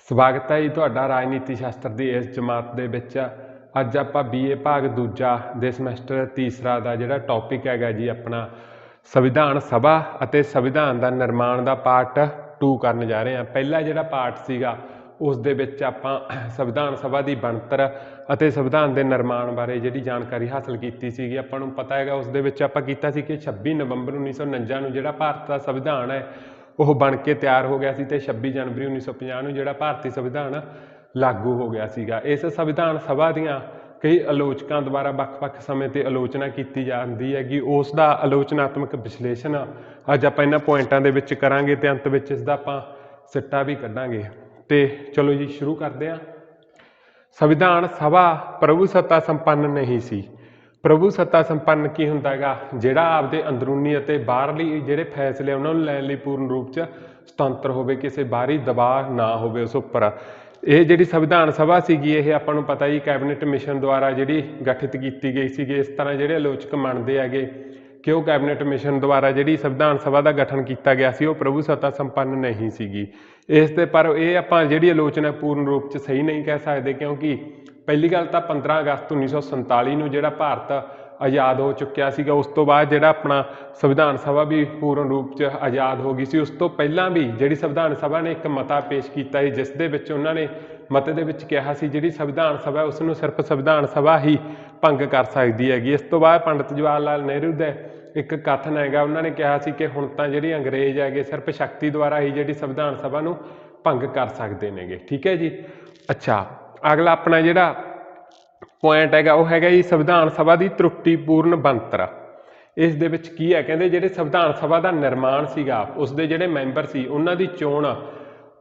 ਸਵਾਗਤ ਹੈ ਜੀ ਤੁਹਾਡਾ ਰਾਜਨੀਤੀ ਸ਼ਾਸਤਰ ਦੀ ਇਸ ਜਮਾਤ ਦੇ ਵਿੱਚ। ਅੱਜ ਆਪਾਂ BA ਭਾਗ ਦੂਜਾ ਦੇ ਸਮੈਸਟਰ ਤੀਸਰਾ ਦਾ ਜਿਹੜਾ ਟੌਪਿਕ ਹੈਗਾ ਜੀ ਆਪਣਾ ਸੰਵਿਧਾਨ ਸਭਾ ਅਤੇ ਸੰਵਿਧਾਨ ਦਾ ਨਿਰਮਾਣ ਦਾ ਪਾਰਟ 2 ਕਰਨ ਜਾ ਰਹੇ ਹਾਂ। ਪਹਿਲਾ ਜਿਹੜਾ ਪਾਰਟ ਸੀਗਾ ਉਸ ਦੇ ਵਿੱਚ ਆਪਾਂ ਸੰਵਿਧਾਨ ਸਭਾ ਦੀ ਬਣਤਰ ਅਤੇ ਸੰਵਿਧਾਨ ਦੇ ਨਿਰਮਾਣ ਬਾਰੇ ਜਿਹੜੀ ਜਾਣਕਾਰੀ ਹਾਸਲ ਕੀਤੀ ਸੀਗੀ। ਆਪਾਂ ਨੂੰ ਪਤਾ ਹੈਗਾ ਉਸ ਦੇ ਵਿੱਚ ਆਪਾਂ ਕੀਤਾ ਸੀ ਕਿ 26 ਨਵੰਬਰ 1949 ਨੂੰ ਜਿਹੜਾ ਭਾਰਤ ਦਾ ਸੰਵਿਧਾਨ ਹੈ ਉਹ ਬਣ ਕੇ ਤਿਆਰ ਹੋ ਗਿਆ ਸੀ ਤੇ 26 ਜਨਵਰੀ 1950 ਨੂੰ ਜਿਹੜਾ ਭਾਰਤੀ ਸੰਵਿਧਾਨ ਲਾਗੂ ਹੋ ਗਿਆ ਸੀਗਾ। ਇਸ ਸੰਵਿਧਾਨ ਸਭਾ ਦੀਆਂ ਕਈ ਆਲੋਚਕਾਂ ਦੁਆਰਾ ਵੱਖ-ਵੱਖ ਸਮੇਂ ਤੇ ਆਲੋਚਨਾ ਕੀਤੀ ਜਾਂਦੀ ਹੈਗੀ। ਉਸ ਦਾ ਆਲੋਚਨਾਤਮਕ ਵਿਸ਼ਲੇਸ਼ਣ ਅੱਜ ਆਪਾਂ ਇਹਨਾਂ ਪੁਆਇੰਟਾਂ ਦੇ ਵਿੱਚ ਕਰਾਂਗੇ ਤੇ ਅੰਤ ਵਿੱਚ ਇਸ ਦਾ ਆਪਾਂ ਸਿੱਟਾ ਵੀ ਕੱਢਾਂਗੇ। ਤੇ ਚਲੋ ਜੀ ਸ਼ੁਰੂ ਕਰਦੇ ਹਾਂ। ਸੰਵਿਧਾਨ ਸਭਾ ਪ੍ਰਭੂ ਸੱਤਾ ਸੰਪੰਨ ਨਹੀਂ ਸੀ। ਪ੍ਰਭੂ ਸੱਤਾ ਸੰਪੰਨ ਕੀ ਹੁੰਦਾ ਹੈਗਾ? ਜਿਹੜਾ ਆਪਦੇ ਅੰਦਰੂਨੀ ਅਤੇ ਬਾਹਰਲੀ ਜਿਹੜੇ ਫੈਸਲੇ ਉਹਨਾਂ ਨੂੰ ਲੈਣ ਲਈ ਪੂਰਨ ਰੂਪ 'ਚ ਸੁਤੰਤਰ ਹੋਵੇ, ਕਿਸੇ ਬਾਹਰੀ ਦਬਾਅ ਨਾ ਹੋਵੇ ਉਸ ਉੱਪਰ। ਇਹ ਜਿਹੜੀ ਸੰਵਿਧਾਨ ਸਭਾ ਸੀਗੀ ਇਹ ਆਪਾਂ ਨੂੰ ਪਤਾ ਜੀ ਕੈਬਨਿਟ ਮਿਸ਼ਨ ਦੁਆਰਾ ਜਿਹੜੀ ਗਠਿਤ ਕੀਤੀ ਗਈ ਸੀਗੀ। ਇਸ ਤਰ੍ਹਾਂ ਜਿਹੜੇ ਆਲੋਚਕ ਮੰਨਦੇ ਹੈਗੇ ਕਿ ਉਹ ਕੈਬਨਿਟ ਮਿਸ਼ਨ ਦੁਆਰਾ ਜਿਹੜੀ ਸੰਵਿਧਾਨ ਸਭਾ ਦਾ ਗਠਨ ਕੀਤਾ ਗਿਆ ਸੀ ਉਹ ਪ੍ਰਭੂ ਸੱਤਾ ਸੰਪੰਨ ਨਹੀਂ ਸੀਗੀ। ਇਸ ਤੇ ਪਰ ਇਹ ਆਪਾਂ ਜਿਹੜੀ ਆਲੋਚਨਾ ਪੂਰਨ ਰੂਪ 'ਚ ਸਹੀ ਨਹੀਂ ਕਹਿ ਸਕਦੇ, ਕਿਉਂਕਿ ਪਹਿਲੀ ਗੱਲ ਤਾਂ 15 ਅਗਸਤ 1947 ਨੂੰ ਜਿਹੜਾ ਭਾਰਤ ਆਜ਼ਾਦ ਹੋ ਚੁੱਕਿਆ ਸੀਗਾ। ਉਸ ਤੋਂ ਬਾਅਦ ਜਿਹੜਾ ਆਪਣਾ ਸੰਵਿਧਾਨ ਸਭਾ ਵੀ ਪੂਰਨ ਰੂਪ 'ਚ ਆਜ਼ਾਦ ਹੋ ਗਈ ਸੀ। ਉਸ ਤੋਂ ਪਹਿਲਾਂ ਵੀ ਜਿਹੜੀ ਸੰਵਿਧਾਨ ਸਭਾ ਨੇ ਇੱਕ ਮਤਾ ਪੇਸ਼ ਕੀਤਾ ਸੀ ਜਿਸ ਦੇ ਵਿੱਚ ਉਹਨਾਂ ਨੇ ਮਤੇ ਦੇ ਵਿੱਚ ਕਿਹਾ ਸੀ ਜਿਹੜੀ ਸੰਵਿਧਾਨ ਸਭਾ ਉਸ ਨੂੰ ਸਿਰਫ ਸੰਵਿਧਾਨ ਸਭਾ ਹੀ ਭੰਗ ਕਰ ਸਕਦੀ ਹੈਗੀ। ਇਸ ਤੋਂ ਬਾਅਦ ਪੰਡਿਤ ਜਵਾਹਰ ਲਾਲ ਨਹਿਰੂ ਦਾ ਇੱਕ ਕਥਨ ਹੈਗਾ, ਉਹਨਾਂ ਨੇ ਕਿਹਾ ਸੀ ਕਿ ਹੁਣ ਤਾਂ ਜਿਹੜੀ ਅੰਗਰੇਜ਼ ਹੈਗੇ ਸਿਰਫ ਸ਼ਕਤੀ ਦੁਆਰਾ ਹੀ ਜਿਹੜੀ ਸੰਵਿਧਾਨ ਸਭਾ ਨੂੰ ਭੰਗ ਕਰ ਸਕਦੇ ਨੇਗੇ। ਠੀਕ ਹੈ ਜੀ। ਅੱਛਾ, ਅਗਲਾ ਆਪਣਾ ਜਿਹੜਾ ਪੁਆਇੰਟ ਹੈਗਾ ਉਹ ਹੈਗਾ ਜੀ ਸੰਵਿਧਾਨ ਸਭਾ ਦੀ ਤਰੁੱਟੀਪੂਰਨ ਬਣਤਰ। ਇਸ ਦੇ ਵਿੱਚ ਕੀ ਹੈ? ਕਹਿੰਦੇ ਜਿਹੜੇ ਸੰਵਿਧਾਨ ਸਭਾ ਦਾ ਨਿਰਮਾਣ ਸੀਗਾ ਉਸ ਦੇ ਜਿਹੜੇ ਮੈਂਬਰ ਸੀ ਉਹਨਾਂ ਦੀ ਚੋਣ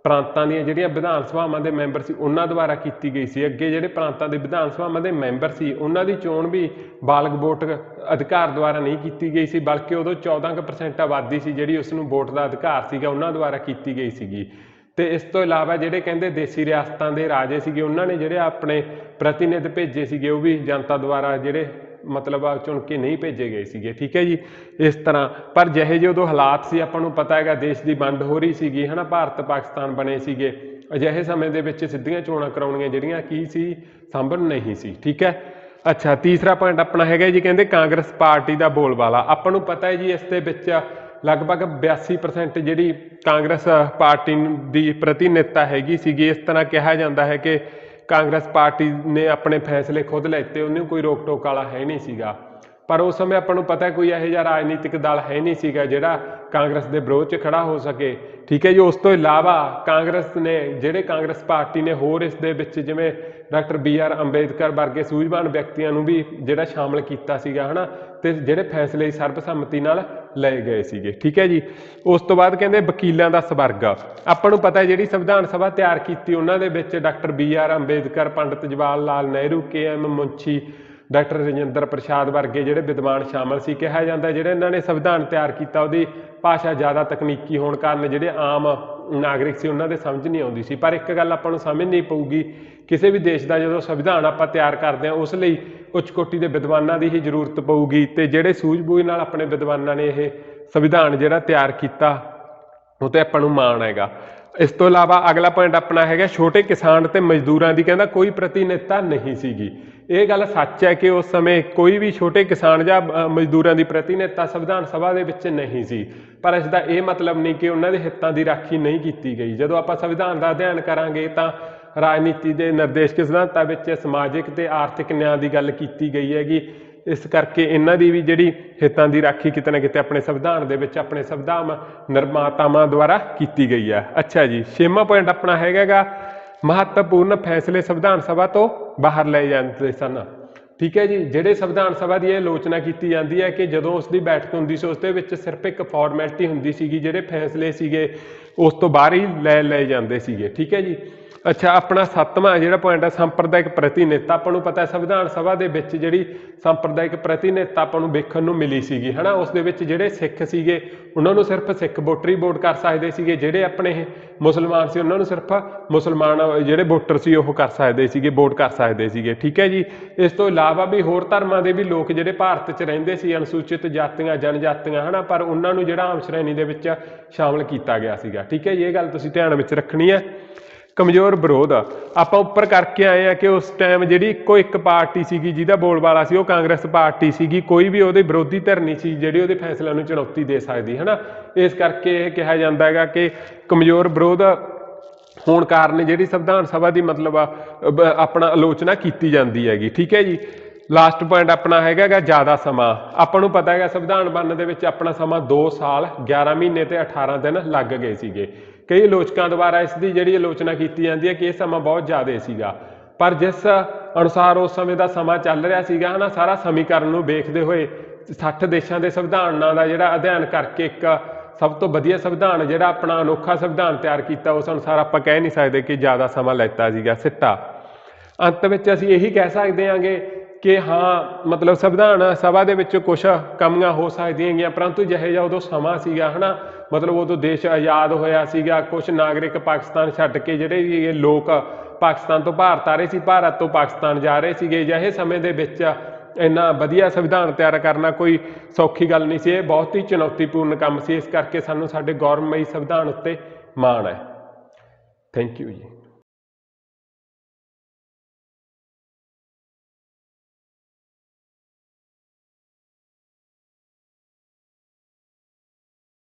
ਪ੍ਰਾਂਤਾਂ ਦੀਆਂ ਜਿਹੜੀਆਂ ਵਿਧਾਨ ਸਭਾਵਾਂ ਦੇ ਮੈਂਬਰ ਸੀ ਉਹਨਾਂ ਦੁਆਰਾ ਕੀਤੀ ਗਈ ਸੀ। ਅੱਗੇ ਜਿਹੜੇ ਪ੍ਰਾਂਤਾਂ ਦੇ ਵਿਧਾਨ ਸਭਾਵਾਂ ਦੇ ਮੈਂਬਰ ਸੀ ਉਹਨਾਂ ਦੀ ਚੋਣ ਵੀ ਬਾਲਗ ਵੋਟ ਅਧਿਕਾਰ ਦੁਆਰਾ ਨਹੀਂ ਕੀਤੀ ਗਈ ਸੀ, ਬਲਕਿ ਉਦੋਂ 14% ਆਬਾਦੀ ਸੀ ਜਿਹੜੀ ਉਸ ਨੂੰ ਵੋਟ ਦਾ ਅਧਿਕਾਰ ਸੀਗਾ ਉਹਨਾਂ ਦੁਆਰਾ ਕੀਤੀ ਗਈ ਸੀਗੀ। ਤੇ ਇਸ ਤੋਂ ਇਲਾਵਾ ਜਿਹੜੇ ਕਹਿੰਦੇ ਦੇਸੀ ਰਿਆਸਤਾਂ ਦੇ ਰਾਜੇ ਸੀਗੇ ਉਹਨਾਂ ਨੇ ਜਿਹੜੇ ਆਪਣੇ ਪ੍ਰਤੀਨਿਧ ਭੇਜੇ ਸੀਗੇ ਉਹ ਵੀ ਜਨਤਾ ਦੁਆਰਾ ਜਿਹੜੇ ਮਤਲਬ ਚੁਣ ਕੇ ਨਹੀਂ ਭੇਜੇ ਗਏ ਸੀਗੇ। ਠੀਕ ਹੈ ਜੀ। ਇਸ ਤਰ੍ਹਾਂ ਪਰ ਜਿਹੇ ਜਿਹੇ ਉਦੋਂ ਹਾਲਾਤ ਸੀ ਆਪਾਂ ਨੂੰ ਪਤਾ ਹੈਗਾ ਦੇਸ਼ ਦੀ ਵੰਡ ਹੋ ਰਹੀ ਸੀਗੀ ਹੈ ਨਾ, ਭਾਰਤ ਪਾਕਿਸਤਾਨ ਬਣੇ ਸੀਗੇ। ਅਜਿਹੇ ਸਮੇਂ ਦੇ ਵਿੱਚ ਸਿੱਧੀਆਂ ਚੋਣਾਂ ਕਰਾਉਣੀਆਂ ਜਿਹੜੀਆਂ ਕੀ ਸੀ ਸੰਭਵ ਨਹੀਂ ਸੀ। ਠੀਕ ਹੈ। ਅੱਛਾ, ਤੀਸਰਾ ਪੁਆਇੰਟ ਆਪਣਾ ਹੈਗਾ ਜੀ ਕਹਿੰਦੇ ਕਾਂਗਰਸ ਪਾਰਟੀ ਦਾ ਬੋਲਬਾਲਾ। ਆਪਾਂ ਨੂੰ ਪਤਾ ਹੈ ਜੀ ਇਸ ਦੇ ਵਿੱਚ ਲਗਭਗ 82% ਜਿਹੜੀ ਕਾਂਗਰਸ ਪਾਰਟੀ ਦੀ ਪ੍ਰਤੀਨਿਧਤਾ ਹੈਗੀ ਸੀਗੀ। ਇਸ ਤਰ੍ਹਾਂ ਕਿਹਾ ਜਾਂਦਾ ਹੈ ਕਿ ਕਾਂਗਰਸ ਪਾਰਟੀ ਨੇ ਆਪਣੇ ਫੈਸਲੇ ਖੁਦ ਲੈਤੇ, ਉਹਨੂੰ ਕੋਈ ਰੋਕ ਟੋਕ ਵਾਲਾ ਹੈ ਨਹੀਂ ਸੀਗਾ। ਪਰ ਉਸ ਸਮੇਂ ਆਪਾਂ ਨੂੰ ਪਤਾ ਕੋਈ ਇਹੋ ਜਿਹਾ ਰਾਜਨੀਤਿਕ ਦਲ ਹੈ ਨਹੀਂ ਸੀਗਾ ਜਿਹੜਾ ਕਾਂਗਰਸ ਦੇ ਵਿਰੋਧ 'ਚ ਖੜਾ ਹੋ ਸਕੇ। ਠੀਕ ਹੈ ਜੀ। ਉਸ ਤੋਂ ਇਲਾਵਾ ਕਾਂਗਰਸ ਨੇ ਜਿਹੜੇ ਕਾਂਗਰਸ ਪਾਰਟੀ ਨੇ ਹੋਰ ਇਸ ਦੇ ਵਿੱਚ ਜਿਵੇਂ ਡਾਕਟਰ BR ਅੰਬੇਦਕਰ ਵਰਗੇ ਸੂਝਵਾਨ ਵਿਅਕਤੀਆਂ ਨੂੰ ਵੀ ਜਿਹੜਾ ਸ਼ਾਮਲ ਕੀਤਾ ਸੀਗਾ ਹੈ ਨਾ, ਤੇ ਜਿਹੜੇ ਫੈਸਲੇ ਸਰਬਸੰਮਤੀ ਨਾਲ ਲਏ ਗਏ ਸੀਗੇ। ਠੀਕ ਹੈ ਜੀ। ਉਸ ਤੋਂ ਬਾਅਦ ਕਹਿੰਦੇ ਵਕੀਲਾਂ ਦਾ ਸਵਰਗ। ਆਪਾਂ ਨੂੰ ਪਤਾ ਜਿਹੜੀ ਸੰਵਿਧਾਨ ਸਭਾ ਤਿਆਰ ਕੀਤੀ ਉਹਨਾਂ ਦੇ ਵਿੱਚ doctor BR Ambedkar, Pandit Jawahar Lal Nehru, KM ਮੁੰਸ਼ੀ, ਡਾਕਟਰ ਰਜਿੰਦਰ ਪ੍ਰਸਾਦ ਵਰਗੇ ਜਿਹੜੇ ਵਿਦਵਾਨ ਸ਼ਾਮਲ ਸੀ। ਕਿਹਾ ਜਾਂਦਾ ਜਿਹੜੇ ਇਹਨਾਂ ਨੇ ਸੰਵਿਧਾਨ ਤਿਆਰ ਕੀਤਾ ਉਹਦੀ ਭਾਸ਼ਾ ਜ਼ਿਆਦਾ ਤਕਨੀਕੀ ਹੋਣ ਕਾਰਨ ਜਿਹੜੇ ਆਮ ਨਾਗਰਿਕ ਸੀ ਉਹਨਾਂ ਦੇ ਸਮਝ ਨਹੀਂ ਆਉਂਦੀ ਸੀ। ਪਰ ਇੱਕ ਗੱਲ ਆਪਾਂ ਨੂੰ ਸਮਝਣੀ ਪਊਗੀ, ਕਿਸੇ ਵੀ ਦੇਸ਼ ਦਾ ਜਦੋਂ ਸੰਵਿਧਾਨ ਆਪਾਂ ਤਿਆਰ ਕਰਦੇ ਹਾਂ ਉਸ ਲਈ ਉੱਚ ਕੋਟੀ ਦੇ ਵਿਦਵਾਨਾਂ ਦੀ ਹੀ ਜ਼ਰੂਰਤ ਪਊਗੀ, ਤੇ ਜਿਹੜੇ ਸੂਝ-ਬੂਝ ਨਾਲ ਆਪਣੇ ਵਿਦਵਾਨਾਂ ਨੇ ਇਹ ਸੰਵਿਧਾਨ ਜਿਹੜਾ ਤਿਆਰ ਕੀਤਾ ਉਹ 'ਤੇ ਆਪਾਂ ਨੂੰ ਮਾਣ ਹੈਗਾ। ਇਸ ਤੋਂ ਇਲਾਵਾ ਅਗਲਾ ਪੁਆਇੰਟ ਆਪਣਾ ਹੈਗਾ ਛੋਟੇ ਕਿਸਾਨ ਤੇ ਮਜ਼ਦੂਰਾਂ ਦੀ ਕਹਿੰਦਾ ਕੋਈ ਪ੍ਰਤੀਨਿਧਤਾ ਨਹੀਂ ਸੀਗੀ। ਇਹ ਗੱਲ ਸੱਚ ਹੈ ਕਿ ਉਸ ਸਮੇਂ ਕੋਈ ਵੀ ਛੋਟੇ ਕਿਸਾਨ ਜਾਂ ਮਜ਼ਦੂਰਾਂ ਦੀ ਪ੍ਰਤੀਨਿਧਤਾ ਸੰਵਿਧਾਨ ਸਭਾ ਦੇ ਵਿੱਚ ਨਹੀਂ ਸੀ। ਪਰ ਇਸ ਦਾ ਇਹ ਮਤਲਬ ਨਹੀਂ ਕਿ ਉਹਨਾਂ ਦੇ ਹਿੱਤਾਂ ਦੀ ਰਾਖੀ ਨਹੀਂ ਕੀਤੀ ਗਈ। ਜਦੋਂ ਆਪਾਂ ਸੰਵਿਧਾਨ ਦਾ ਅਧਿਐਨ ਕਰਾਂਗੇ ਤਾਂ ਰਾਜਨੀਤੀ ਦੇ ਨਿਰਦੇਸ਼ਕ ਸਿਧਾਂਤਾਂ ਵਿੱਚ ਸਮਾਜਿਕ ਤੇ ਆਰਥਿਕ ਨਿਆਂ ਦੀ ਗੱਲ ਕੀਤੀ ਗਈ ਹੈਗੀ। ਇਸ ਕਰਕੇ ਇਹਨਾਂ ਦੀ ਵੀ ਜਿਹੜੀ ਹਿੱਤਾਂ ਦੀ ਰਾਖੀ ਕਿਤੇ ਨਾ ਕਿਤੇ ਆਪਣੇ ਸੰਵਿਧਾਨ ਦੇ ਵਿੱਚ ਆਪਣੇ ਸੰਵਿਧਾਨ ਨਿਰਮਾਤਾਵਾਂ ਦੁਆਰਾ ਕੀਤੀ ਗਈ ਹੈ। ਅੱਛਾ ਜੀ, 6ਵਾਂ ਪੁਆਇੰਟ ਆਪਣਾ ਹੈਗਾ ਮਹੱਤਵਪੂਰਨ ਫੈਸਲੇ ਸੰਵਿਧਾਨ ਸਭਾ ਤੋਂ ਬਾਹਰ ਲਏ ਜਾਂਦੇ ਸਨ। ਠੀਕ ਹੈ ਜੀ। ਜਿਹੜੇ ਸੰਵਿਧਾਨ ਸਭਾ ਦੀ ਇਹ ਆਲੋਚਨਾ ਕੀਤੀ ਜਾਂਦੀ ਹੈ ਕਿ ਜਦੋਂ ਉਸ ਦੀ ਬੈਠਕ ਹੁੰਦੀ ਸੀ ਉਸ ਦੇ ਵਿੱਚ ਸਿਰਫ ਇੱਕ ਫਾਰਮੈਲਿਟੀ ਹੁੰਦੀ ਸੀਗੀ, ਜਿਹੜੇ ਫੈਸਲੇ ਸੀਗੇ ਉਸ ਤੋਂ ਬਾਹਰ ਹੀ ਲਏ ਜਾਂਦੇ ਸੀਗੇ। ਠੀਕ ਹੈ ਜੀ। ਅੱਛਾ, ਆਪਣਾ 7ਵਾਂ ਜਿਹੜਾ ਪੁਆਇੰਟ ਹੈ ਸੰਪਰਦਾਇਕ ਪ੍ਰਤੀਨਿਧਤਾ। ਆਪਾਂ ਨੂੰ ਪਤਾ ਸੰਵਿਧਾਨ ਸਭਾ ਦੇ ਵਿੱਚ ਜਿਹੜੀ ਸੰਪਰਦਾਇਕ ਪ੍ਰਤੀਨਿਧਤਾ ਆਪਾਂ ਨੂੰ ਵੇਖਣ ਨੂੰ ਮਿਲੀ ਸੀਗੀ ਹੈ ਨਾ, ਉਸ ਦੇ ਵਿੱਚ ਜਿਹੜੇ ਸਿੱਖ ਸੀਗੇ ਉਹਨਾਂ ਨੂੰ ਸਿਰਫ ਸਿੱਖ ਵੋਟਰ ਹੀ ਵੋਟ ਕਰ ਸਕਦੇ ਸੀਗੇ। ਜਿਹੜੇ ਆਪਣੇ ਮੁਸਲਮਾਨ ਸੀ ਉਹਨਾਂ ਨੂੰ ਸਿਰਫ ਮੁਸਲਮਾਨ ਜਿਹੜੇ ਵੋਟਰ ਸੀ ਉਹ ਕਰ ਸਕਦੇ ਸੀਗੇ, ਵੋਟ ਕਰ ਸਕਦੇ ਸੀਗੇ। ਠੀਕ ਹੈ ਜੀ। ਇਸ ਤੋਂ ਇਲਾਵਾ ਵੀ ਹੋਰ ਧਰਮਾਂ ਦੇ ਵੀ ਲੋਕ ਜਿਹੜੇ ਭਾਰਤ 'ਚ ਰਹਿੰਦੇ ਸੀ, ਅਨੁਸੂਚਿਤ ਜਾਤੀਆਂ ਜਨਜਾਤੀਆਂ ਹੈ ਨਾ, ਪਰ ਉਹਨਾਂ ਨੂੰ ਜਿਹੜਾ ਆਮ ਸ਼੍ਰੇਣੀ ਦੇ ਵਿੱਚ ਸ਼ਾਮਲ ਕੀਤਾ ਗਿਆ ਸੀਗਾ। ਠੀਕ ਹੈ ਜੀ। ਇਹ ਗੱਲ ਤੁਸੀਂ ਧਿਆਨ ਵਿੱਚ ਰੱਖਣੀ ਹੈ। ਕਮਜ਼ੋਰ ਵਿਰੋਧ ਆਪਾਂ ਉੱਪਰ ਕਰਕੇ ਆਏ ਆ ਕਿ ਉਸ ਟਾਈਮ ਜਿਹੜੀ ਇੱਕੋ ਇੱਕ ਪਾਰਟੀ ਸੀਗੀ ਜਿਹਦਾ ਬੋਲਬਾਲਾ ਸੀ ਉਹ ਕਾਂਗਰਸ ਪਾਰਟੀ ਸੀਗੀ। ਕੋਈ ਵੀ ਉਹਦੇ ਵਿਰੋਧੀ ਧਿਰ ਨਹੀਂ ਸੀ ਜਿਹੜੀ ਉਹਦੇ ਫੈਸਲਿਆਂ ਨੂੰ ਚੁਣੌਤੀ ਦੇ ਸਕਦੀ ਹੈ ਨਾ। ਇਸ ਕਰਕੇ ਇਹ ਕਿਹਾ ਜਾਂਦਾ ਹੈਗਾ ਕਿ ਕਮਜ਼ੋਰ ਵਿਰੋਧ ਹੋਣ ਕਾਰਨ ਜਿਹੜੀ ਸੰਵਿਧਾਨ ਸਭਾ ਦੀ ਮਤਲਬ ਆਪਣਾ ਆਲੋਚਨਾ ਕੀਤੀ ਜਾਂਦੀ ਹੈਗੀ। ਠੀਕ ਹੈ ਜੀ। ਲਾਸਟ ਪੁਆਇੰਟ ਆਪਣਾ ਹੈਗਾ ਜ਼ਿਆਦਾ ਸਮਾਂ। ਆਪਾਂ ਨੂੰ ਪਤਾ ਹੈਗਾ ਸੰਵਿਧਾਨ ਬਣਨ ਦੇ ਵਿੱਚ ਆਪਣਾ ਸਮਾਂ 2 ਸਾਲ 11 ਮਹੀਨੇ ਤੇ 18 ਦਿਨ ਲੱਗ ਗਏ ਸੀਗੇ। ਕਈ ਆਲੋਚਕਾਂ ਦੁਆਰਾ ਇਸ ਦੀ ਜਿਹੜੀ ਆਲੋਚਨਾ ਕੀਤੀ ਜਾਂਦੀ ਹੈ ਕਿ ਇਹ ਸਮਾਂ ਬਹੁਤ ਜ਼ਿਆਦਾ ਸੀਗਾ, ਪਰ ਜਿਸ ਅਨੁਸਾਰ ਉਸ ਸਮੇਂ ਦਾ ਸਮਾਂ ਚੱਲ ਰਿਹਾ ਸੀਗਾ ਹੈ ਨਾ, ਸਾਰਾ ਸਮੀਕਰਨ ਨੂੰ ਵੇਖਦੇ ਹੋਏ 60 ਦੇਸ਼ਾਂ ਦੇ ਸੰਵਿਧਾਨਾਂ ਦਾ ਜਿਹੜਾ ਅਧਿਐਨ ਕਰਕੇ ਇੱਕ ਸਭ ਤੋਂ ਵਧੀਆ ਸੰਵਿਧਾਨ ਜਿਹੜਾ ਆਪਣਾ ਅਨੋਖਾ ਸੰਵਿਧਾਨ ਤਿਆਰ ਕੀਤਾ, ਉਸ ਅਨੁਸਾਰ ਆਪਾਂ ਕਹਿ ਨਹੀਂ ਸਕਦੇ ਕਿ ਜ਼ਿਆਦਾ ਸਮਾਂ ਲੈਤਾ ਸੀਗਾ। ਸਿੱਟਾ ਅੰਤ ਵਿੱਚ ਅਸੀਂ ਇਹੀ ਕਹਿ ਸਕਦੇ ਹਾਂਗੇ ਕਿ ਹਾਂ ਮਤਲਬ ਸੰਵਿਧਾਨ ਸਭਾ ਦੇ ਵਿੱਚ ਕੁਛ ਕਮੀਆਂ ਹੋ ਸਕਦੀਆਂ ਹੈਗੀਆਂ, ਪਰੰਤੂ ਜਿਹੋ ਜਿਹਾ ਉਦੋਂ ਸਮਾਂ ਸੀਗਾ ਹੈ ਨਾ, ਮਤਲਬ ਉਦੋਂ ਦੇਸ਼ ਆਜ਼ਾਦ ਹੋਇਆ ਸੀਗਾ। ਕੁਛ ਨਾਗਰਿਕ ਪਾਕਿਸਤਾਨ ਛੱਡ ਕੇ ਜਿਹੜੇ ਲੋਕ ਪਾਕਿਸਤਾਨ ਤੋਂ ਭਾਰਤ ਆ ਰਹੇ ਸੀ, ਭਾਰਤ ਤੋਂ ਪਾਕਿਸਤਾਨ ਜਾ ਰਹੇ ਸੀਗੇ। ਜਿਹੇ ਸਮੇਂ ਦੇ ਵਿੱਚ ਇੰਨਾ ਵਧੀਆ ਸੰਵਿਧਾਨ ਤਿਆਰ ਕਰਨਾ ਕੋਈ ਸੌਖੀ ਗੱਲ ਨਹੀਂ ਸੀ। ਇਹ ਬਹੁਤ ਹੀ ਚੁਣੌਤੀਪੂਰਨ ਕੰਮ ਸੀ। ਇਸ ਕਰਕੇ ਸਾਨੂੰ ਸਾਡੇ ਗੌਰਵਮਈ ਸੰਵਿਧਾਨ ਉੱਤੇ ਮਾਣ ਹੈ। ਥੈਂਕ ਯੂ ਜੀ।